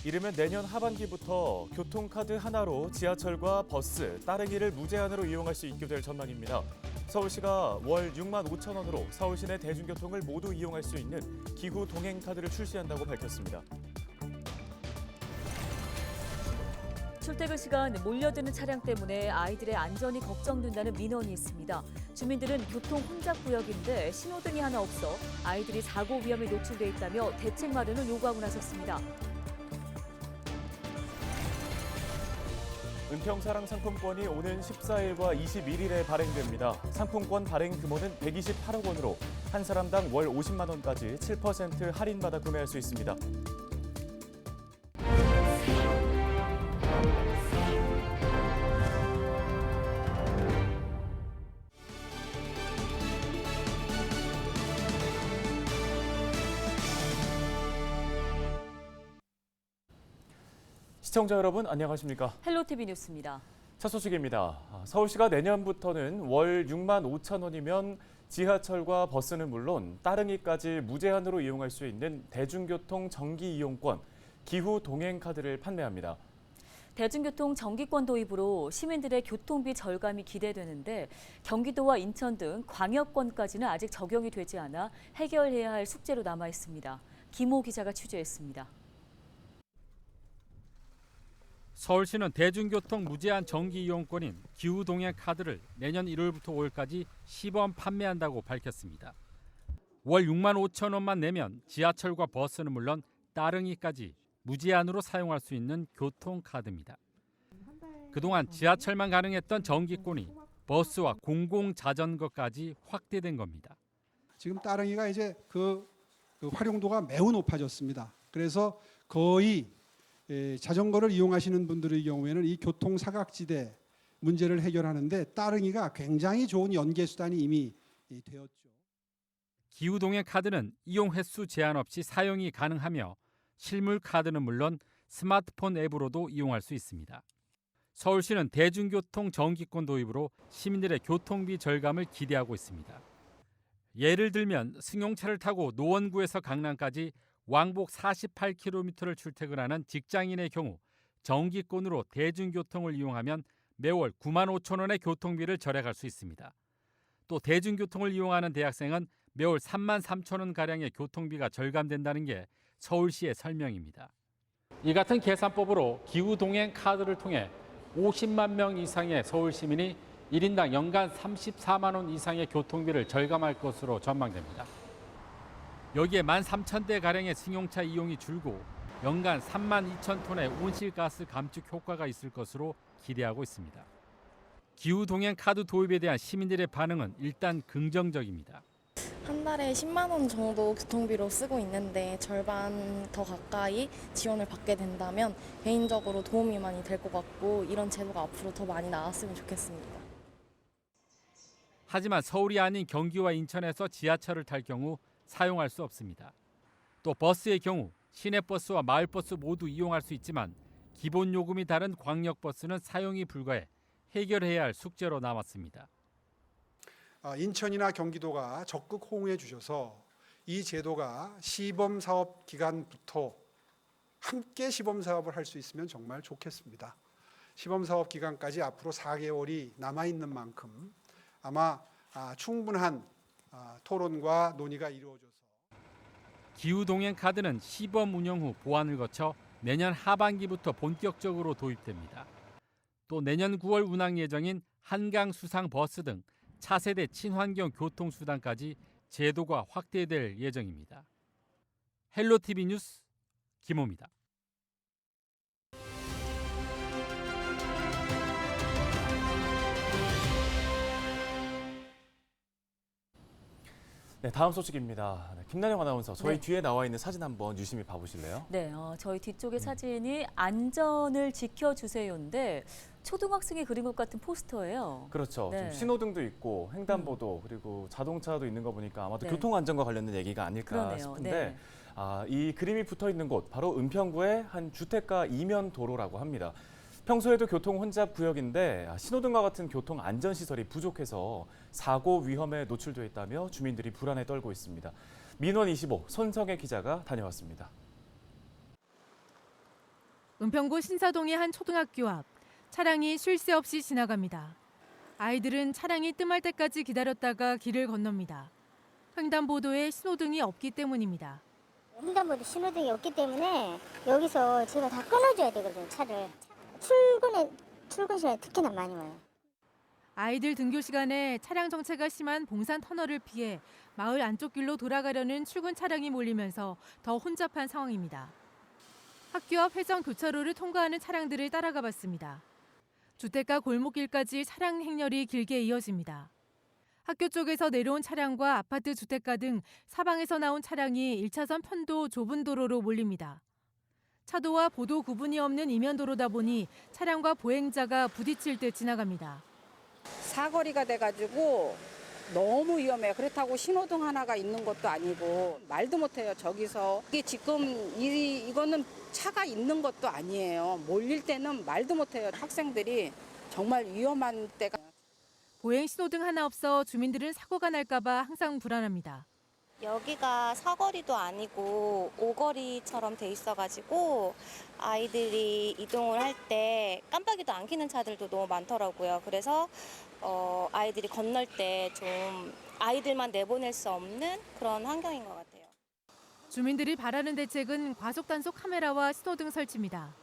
이르면 내년 하반기부터 교통카드 하나로 지하철과 버스, 따릉이를 무제한으로 이용할 수 있게 될 전망입니다. 서울시가 월 6만 5천 원으로 서울 시내 대중교통을 모두 이용할 수 있는 기후 동행 카드를 출시한다고 밝혔습니다. 출퇴근 시간 몰려드는 차량 때문에 아이들의 안전이 걱정된다는 민원이 있습니다. 주민들은 교통 혼잡 구역인데 신호등이 하나 없어 아이들이 사고 위험에 노출돼 있다며 대책 마련을 요구하고 나섰습니다. 은평사랑 상품권이 오는 14일과 21일에 발행됩니다. 상품권 발행 규모는 128억 원으로 한 사람당 월 50만 원까지 7% 할인받아 구매할 수 있습니다. 시청자 여러분 안녕하십니까? 헬로티비 뉴스입니다. 첫 소식입니다. 서울시가 내년부터는 월 6만 5천 원이면 지하철과 버스는 물론 따릉이까지 무제한으로 이용할 수 있는 대중교통 정기 이용권, 기후 동행 카드를 판매합니다. 대중교통 정기권 도입으로 시민들의 교통비 절감이 기대되는데 경기도와 인천 등 광역권까지는 아직 적용이 되지 않아 해결해야 할 숙제로 남아 있습니다. 김호 기자가 취재했습니다. 서울시는 대중교통 무제한 정기 이용권인 기후동행 카드를 내년 1월부터 5월까지 시범 판매한다고 밝혔습니다. 월 6만 5천 원만 내면 지하철과 버스는 물론 따릉이까지 무제한으로 사용할 수 있는 교통카드입니다. 그동안 지하철만 가능했던 정기권이 버스와 공공자전거까지 확대된 겁니다. 지금 따릉이가 이제 그 활용도가 매우 높아졌습니다. 그래서 거의 자전거를 이용하시는 분들의 경우에는 이 교통 사각지대 문제를 해결하는데 따릉이가 굉장히 좋은 연계 수단이 이미 되었죠. 기후동행 카드는 이용 횟수 제한 없이 사용이 가능하며 실물 카드는 물론 스마트폰 앱으로도 이용할 수 있습니다. 서울시는 대중교통 정기권 도입으로 시민들의 교통비 절감을 기대하고 있습니다. 예를 들면 승용차를 타고 노원구에서 강남까지 왕복 48km를 출퇴근하는 직장인의 경우 정기권으로 대중교통을 이용하면 매월 9만 5천 원의 교통비를 절약할 수 있습니다. 또 대중교통을 이용하는 대학생은 매월 3만 3천 원가량의 교통비가 절감된다는 게 서울시의 설명입니다. 이 같은 계산법으로 기후동행 카드를 통해 50만 명 이상의 서울 시민이 1인당 연간 34만 원 이상의 교통비를 절감할 것으로 전망됩니다. 여기에 13,000대가량의 승용차 이용이 줄고 연간 3만 2천 톤의 온실가스 감축 효과가 있을 것으로 기대하고 있습니다. 기후동행 카드 도입에 대한 시민들의 반응은 일단 긍정적입니다. 한 달에 10만 원 정도 교통비로 쓰고 있는데 절반 더 가까이 지원을 받게 된다면 개인적으로 도움이 많이 될 것 같고 이런 제도가 앞으로 더 많이 나왔으면 좋겠습니다. 하지만 서울이 아닌 경기와 인천에서 지하철을 탈 경우 사용할 수 없습니다. 또 버스의 경우 시내버스와 마을버스 모두 이용할 수 있지만 기본 요금이 다른 광역버스는 사용이 불가해 해결해야 할 숙제로 남았습니다. 인천이나 경기도가 적극 호응해 주셔서 이 제도가 시범 사업 기간부터 함께 시범 사업을 할 수 있으면 정말 좋겠습니다. 시범 사업 기간까지 앞으로 4개월이 남아 있는 만큼 아마 충분한 토론과 논의가 이루어져서 기후동행 카드는 시범 운영 후 보완을 거쳐 내년 하반기부터 본격적으로 도입됩니다. 또 내년 9월 운항 예정인 한강 수상 버스 등 차세대 친환경 교통수단까지 제도가 확대될 예정입니다. 헬로티비 뉴스 김호입니다. 네, 다음 소식입니다. 김난영 아나운서, 저희 네. 뒤에 나와 있는 사진 한번 유심히 봐보실래요? 네, 저희 뒤쪽의 사진이 안전을 지켜주세요인데 초등학생이 그린 것 같은 포스터예요. 그렇죠. 네. 지금 신호등도 있고 횡단보도 그리고 자동차도 있는 거 보니까 아마도 네. 교통안전과 관련된 얘기가 아닐까 그러네요. 싶은데 네. 이 그림이 붙어 있는 곳 바로 은평구의 한 주택가 이면 도로라고 합니다. 평소에도 교통 혼잡 구역인데 신호등과 같은 교통 안전 시설이 부족해서 사고 위험에 노출돼 있다며 주민들이 불안에 떨고 있습니다. 민원 25 손성혜 기자가 다녀왔습니다. 은평구 신사동의 한 초등학교 앞 차량이 쉴 새 없이 지나갑니다. 아이들은 차량이 뜸할 때까지 기다렸다가 길을 건넙니다. 횡단보도에 신호등이 없기 때문입니다. 횡단보도 신호등이 없기 때문에 여기서 제가 다 끊어줘야 되거든요, 차를. 출근 시간에 특히나 많이 와요. 아이들 등교 시간에 차량 정체가 심한 봉산 터널을 피해 마을 안쪽 길로 돌아가려는 출근 차량이 몰리면서 더 혼잡한 상황입니다. 학교 앞 회전 교차로를 통과하는 차량들을 따라가 봤습니다. 주택가 골목길까지 차량 행렬이 길게 이어집니다. 학교 쪽에서 내려온 차량과 아파트 주택가 등 사방에서 나온 차량이 1차선 편도 좁은 도로로 몰립니다. 차도와 보도 구분이 없는 이면도로다 보니 차량과 보행자가 부딪힐 듯 지나갑니다. 사거리가 돼가지고 너무 위험해요. 그렇다고 신호등 하나가 있는 것도 아니고 말도 못해요. 저기서 이게 지금 이거는 차가 있는 것도 아니에요. 몰릴 때는 말도 못해요. 학생들이 정말 위험한 때가. 보행 신호등 하나 없어 주민들은 사고가 날까 봐 항상 불안합니다. 여기가 사거리도 아니고 오거리처럼 돼 있어가지고 아이들이 이동을 할 때 깜빡이도 안 켜는 차들도 너무 많더라고요. 그래서 아이들이 건널 때 좀 아이들만 내보낼 수 없는 그런 환경인 것 같아요. 주민들이 바라는 대책은 과속 단속 카메라와 신호등 설치입니다.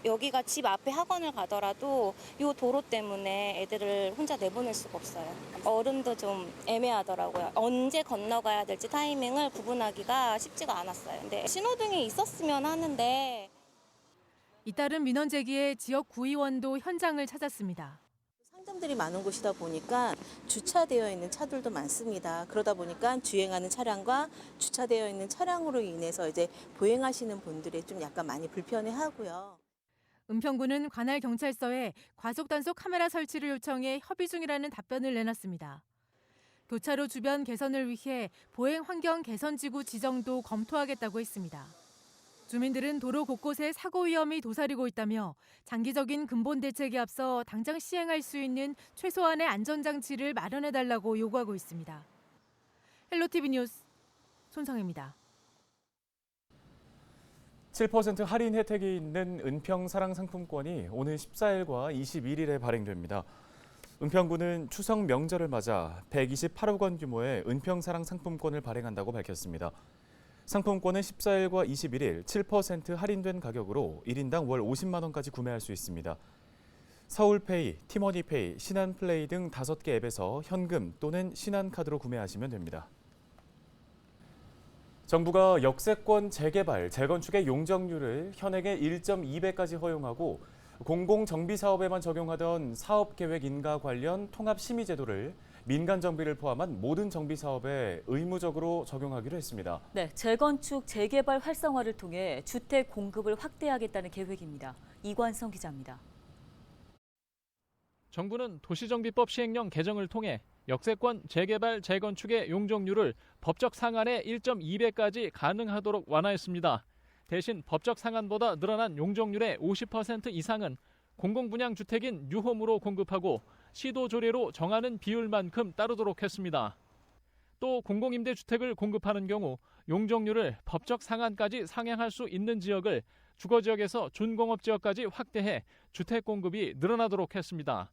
여기가 집 앞에 학원을 가더라도 이 도로 때문에 애들을 혼자 내보낼 수가 없어요. 어른도 좀 애매하더라고요. 언제 건너가야 될지 타이밍을 구분하기가 쉽지가 않았어요. 근데 신호등이 있었으면 하는데. 잇따른 민원 제기에 지역 구의원도 현장을 찾았습니다. 상점들이 많은 곳이다 보니까 주차되어 있는 차들도 많습니다. 그러다 보니까 주행하는 차량과 주차되어 있는 차량으로 인해서 이제 보행하시는 분들이 좀 약간 많이 불편해하고요. 은평구는 관할 경찰서에 과속 단속 카메라 설치를 요청해 협의 중이라는 답변을 내놨습니다. 교차로 주변 개선을 위해 보행 환경 개선 지구 지정도 검토하겠다고 했습니다. 주민들은 도로 곳곳에 사고 위험이 도사리고 있다며 장기적인 근본 대책에 앞서 당장 시행할 수 있는 최소한의 안전장치를 마련해달라고 요구하고 있습니다. 헬로티비 뉴스 손성혜입니다. 7% 할인 혜택이 있는 은평 사랑 상품권이 오늘 14일과 21일에 발행됩니다. 은평구는 추석 명절을 맞아 128억 원 규모의 은평 사랑 상품권을 발행한다고 밝혔습니다. 상품권은 14일과 21일 7% 할인된 가격으로 1인당 월 50만 원까지 구매할 수 있습니다. 서울페이, 티머니페이, 신한플레이 등 5개 앱에서 현금 또는 신한카드로 구매하시면 됩니다. 정부가 역세권 재개발, 재건축의 용적률을 현행의 1.2배까지 허용하고 공공정비사업에만 적용하던 사업계획 인가 관련 통합심의제도를 민간 정비를 포함한 모든 정비사업에 의무적으로 적용하기로 했습니다. 네, 재건축, 재개발 활성화를 통해 주택 공급을 확대하겠다는 계획입니다. 이관성 기자입니다. 정부는 도시정비법 시행령 개정을 통해 역세권 재개발, 재건축의 용적률을 법적 상한의 1.2배까지 가능하도록 완화했습니다. 대신 법적 상한보다 늘어난 용적률의 50% 이상은 공공분양주택인 뉴홈으로 공급하고 시도조례로 정하는 비율만큼 따르도록 했습니다. 또 공공임대주택을 공급하는 경우 용적률을 법적 상한까지 상향할 수 있는 지역을 주거지역에서 준공업지역까지 확대해 주택 공급이 늘어나도록 했습니다.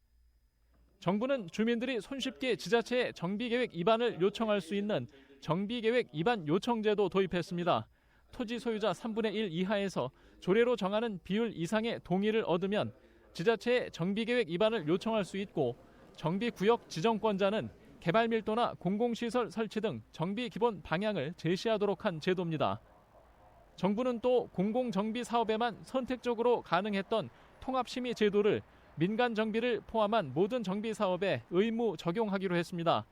정부는 주민들이 손쉽게 지자체의 정비계획 입안을 요청할 수 있는 정비계획 입안 요청제도 도입했습니다. 토지 소유자 3분의 1 이하에서 조례로 정하는 비율 이상의 동의를 얻으면 지자체의 정비계획 입안을 요청할 수 있고 정비구역 지정권자는 개발 밀도나 공공시설 설치 등 정비 기본 방향을 제시하도록 한 제도입니다. 정부는 또 공공정비 사업에만 선택적으로 가능했던 통합심의 제도를 민간 정비를 포함한 모든 정비 사업에 의무 적용하기로 했습니다.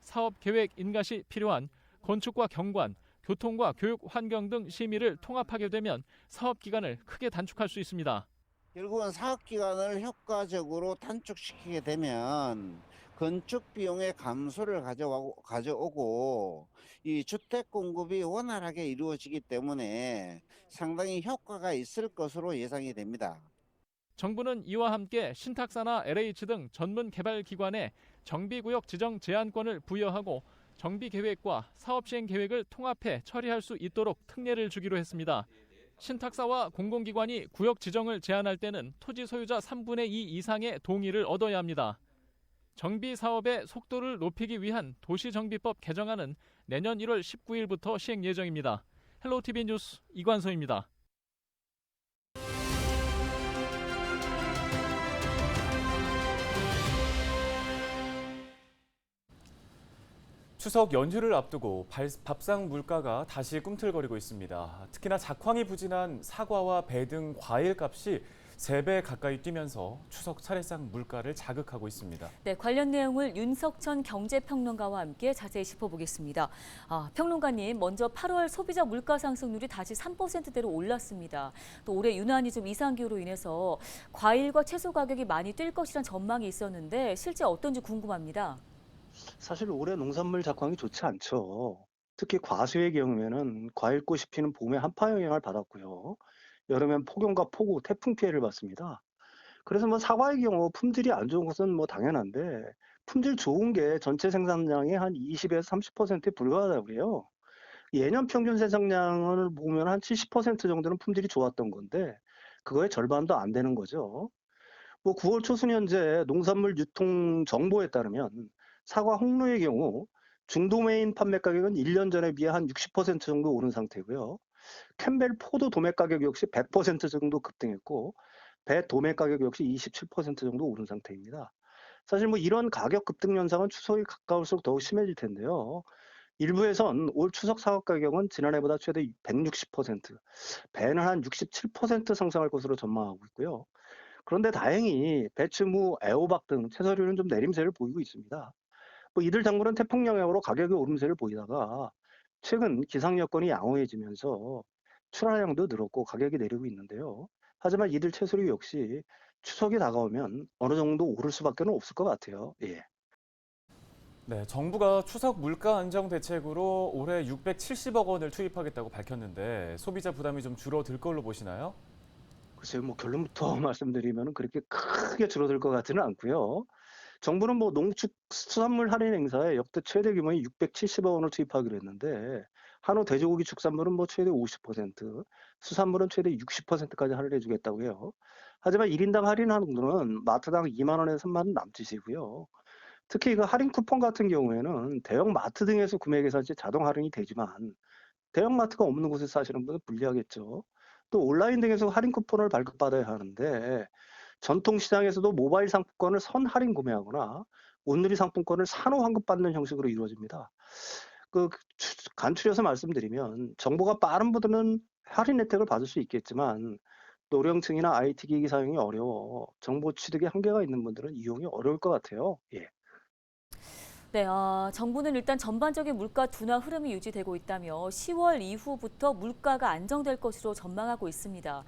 사업 계획 인가 시 필요한 건축과 경관, 교통과 교육 환경 등 심의를 통합하게 되면 사업 기간을 크게 단축할 수 있습니다. 결국은 사업 기간을 효과적으로 단축시키게 되면 건축 비용의 감소를 가져오고 이 주택 공급이 원활하게 이루어지기 때문에 상당히 효과가 있을 것으로 예상이 됩니다. 정부는 이와 함께 신탁사나 LH 등 전문 개발 기관에 정비구역 지정 제한권을 부여하고 정비 계획과 사업 시행 계획을 통합해 처리할 수 있도록 특례를 주기로 했습니다. 신탁사와 공공기관이 구역 지정을 제한할 때는 토지 소유자 3분의 2 이상의 동의를 얻어야 합니다. 정비 사업의 속도를 높이기 위한 도시정비법 개정안은 내년 1월 19일부터 시행 예정입니다. 헬로티비 뉴스 이관소입니다. 추석 연휴를 앞두고 밥상 물가가 다시 꿈틀거리고 있습니다. 특히나 작황이 부진한 사과와 배 등 과일 값이 3배 가까이 뛰면서 추석 차례상 물가를 자극하고 있습니다. 네, 관련 내용을 윤석천 경제평론가와 함께 자세히 짚어보겠습니다. 평론가님, 먼저 8월 소비자 물가 상승률이 다시 3%대로 올랐습니다. 또 올해 유난히 좀 이상기후로 인해서 과일과 채소 가격이 많이 뛸 것이란 전망이 있었는데 실제 어떤지 궁금합니다. 사실 올해 농산물 작황이 좋지 않죠. 특히 과수의 경우에는 과일꽃이 피는 봄에 한파 영향을 받았고요. 여름엔 폭염과 폭우, 태풍 피해를 봤습니다. 그래서 사과의 경우 품질이 안 좋은 것은 당연한데 품질 좋은 게 전체 생산량의 한 20에서 30%에 불과하다고 그래요. 예년 평균 생산량을 보면 한 70% 정도는 품질이 좋았던 건데 그거의 절반도 안 되는 거죠. 9월 초순 현재 농산물 유통 정보에 따르면 사과 홍로의 경우 중도매인 판매 가격은 1년 전에 비해 한 60% 정도 오른 상태고요. 캠벨 포도 도매 가격 역시 100% 정도 급등했고 배 도매 가격 역시 27% 정도 오른 상태입니다. 사실 이런 가격 급등 현상은 추석이 가까울수록 더욱 심해질 텐데요. 일부에선 올 추석 사과 가격은 지난해보다 최대 160%, 배는 한 67% 상승할 것으로 전망하고 있고요. 그런데 다행히 배추, 무, 애호박 등 채소류는 좀 내림세를 보이고 있습니다. 이들 작물은 태풍 영향으로 가격의 오름세를 보이다가 최근 기상 여건이 양호해지면서 출하량도 늘었고 가격이 내리고 있는데요. 하지만 이들 채소류 역시 추석이 다가오면 어느 정도 오를 수밖에 없을 것 같아요. 예. 네, 정부가 추석 물가 안정 대책으로 올해 670억 원을 투입하겠다고 밝혔는데 소비자 부담이 좀 줄어들 걸로 보시나요? 글쎄요, 결론부터 말씀드리면 그렇게 크게 줄어들 것 같지는 않고요. 정부는 농축수산물 할인 행사에 역대 최대 규모의 670억 원을 투입하기로 했는데 한우 돼지고기 축산물은 최대 50%, 수산물은 최대 60%까지 할인해 주겠다고 해요. 하지만 1인당 할인 한도는 마트당 2만 원에서 3만 원 남짓이고요. 특히 할인 쿠폰 같은 경우에는 대형 마트 등에서 구매 계산 시 자동 할인이 되지만 대형 마트가 없는 곳에서 사시는 분은 불리하겠죠. 또 온라인 등에서 할인 쿠폰을 발급받아야 하는데 전통시장에서도 모바일 상품권을 선 할인 구매하거나 온누리 상품권을 산후 환급받는 형식으로 이루어집니다. 간추려서 말씀드리면 정부가 빠른 보다는 할인 혜택을 받을 수 있겠지만 노령층이나 IT 기기 사용이 어려워 정보 취득에 한계가 있는 분들은 이용이 어려울 것 같아요. 예. 네, 정부는 일단 전반적인 물가 둔화 흐름이 유지되고 있다며 10월 이후부터 물가가 안정될 것으로 전망하고 있습니다.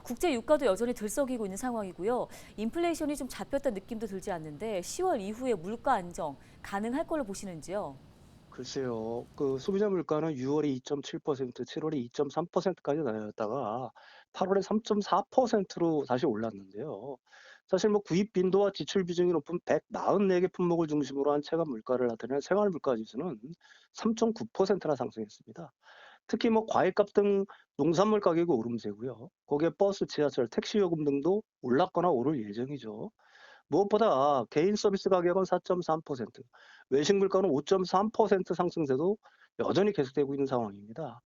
국제 유가도 여전히 들썩이고 있는 상황이고요. 인플레이션이 좀 잡혔다는 느낌도 들지 않는데 10월 이후에 물가 안정 가능할 걸로 보시는지요? 글쎄요. 소비자 물가는 6월에 2.7%, 7월에 2.3%까지 내렸다가 8월에 3.4%로 다시 올랐는데요. 사실 구입 빈도와 지출 비중이 높은 144개 품목을 중심으로 한 체감 물가를 나타내는 생활 물가 지수는 3.9%나 상승했습니다. 특히 과일값 등 농산물 가격이 오름세고요. 거기에 버스, 지하철, 택시 요금 등도 올랐거나 오를 예정이죠. 무엇보다 개인 서비스 가격은 4.3%, 외식 물가는 5.3% 상승세도 여전히 계속되고 있는 상황입니다.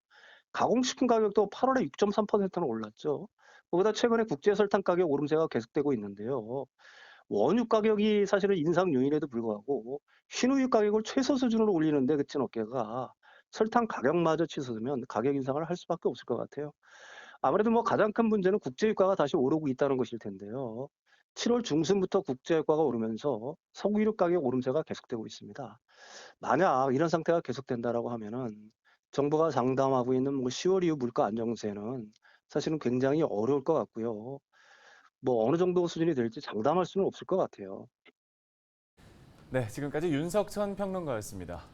가공식품 가격도 8월에 6.3%는 올랐죠. 거기다 최근에 국제 설탕 가격 오름세가 계속되고 있는데요. 원유 가격이 사실은 인상 요인에도 불구하고 흰우유 가격을 최소 수준으로 올리는데 그친 업계가 설탕 가격마저 치솟으면 가격 인상을 할 수밖에 없을 것 같아요. 아무래도 가장 큰 문제는 국제유가가 다시 오르고 있다는 것일 텐데요. 7월 중순부터 국제유가가 오르면서 석유류 가격 오름세가 계속되고 있습니다. 만약 이런 상태가 계속된다라고 하면은 정부가 장담하고 있는 10월 이후 물가 안정세는 사실은 굉장히 어려울 것 같고요. 어느 정도 수준이 될지 장담할 수는 없을 것 같아요. 네, 지금까지 윤석천 평론가였습니다.